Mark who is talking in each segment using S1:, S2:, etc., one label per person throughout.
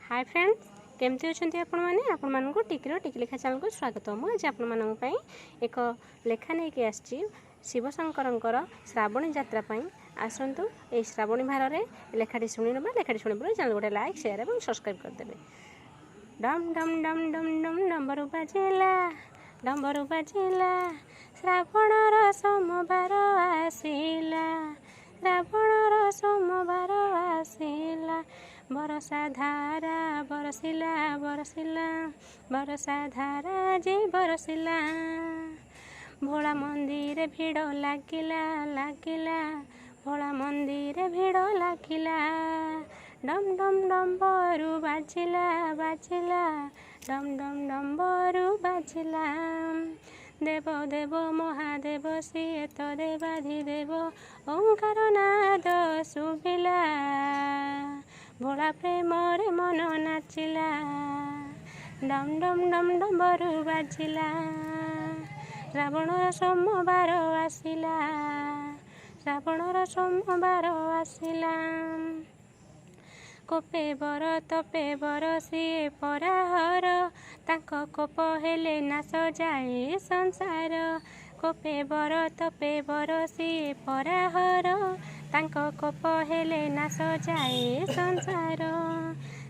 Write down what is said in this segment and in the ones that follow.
S1: Hi friends केमती अच्छा आपण मानू टिकिर टिकी लेखा चैनल को स्वागत। मुझे आपण एक लेखा नहीं आसी शिवशंकर श्रावणी यात्रा आसतु ये श्रावणी भार में लेखाटी शुणी ना लेखाटी शुणी चैनल गोटे लाइक शेयर और सब्सक्राइब करदे। डम डम डम डम डम डम्बरू बाजिला श्रावणर सोमवार आसिला श्रावणर सोमवार आसिला बरसा धारा बरसिला बरसिला बरसा धारा जे बरसिला भोला मंदिर भिड़ लागिला लागिला भोला मंदिर भिड़ लागिला डम डम डम्बरू बाजिला बाजिला डम डम डम्बरू बाजिला देव देव महादेव सिए तो देवाधिदेव ओंकार नाद शुभिला भोला प्रेम रे मन नाचिला डम डम डम डम्बरू बाजिला श्रावणर सोमवार आसिला श्रावणर सोमवार आसिला कोपे बर तपे बर सिए पराहर ताक कोप हेले नाश जाए संसार कोपे बर तपे बर सिए पराहर ताक कोप हेले नाश जाए संसार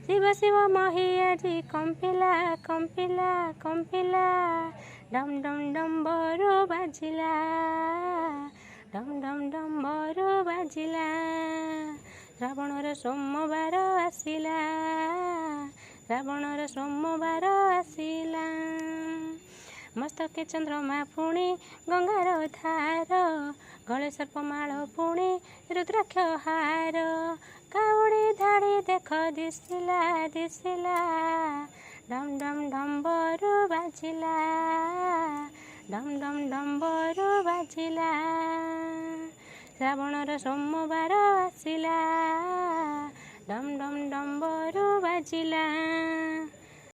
S1: शिव शिव मही आजी कंपिला कंपिला कंपिला डम डम डम्बरू बाजिला डम डम डम्बरू बाजिला श्रावणर सोमवार आसिला श्रावणर सोमवार आसिला मस्तके चंद्रमा पुणी गंगार धार गले सर्पमाल पुणी रुद्राक्ष हार काउड़ी धाड़ी देख दिसिला दिसिला डम डम डम्बरू बाजिला डम डम डम्बरू बाजिला श्रावणर सोमवार आसिला डम डम डम्बरू बाजिला।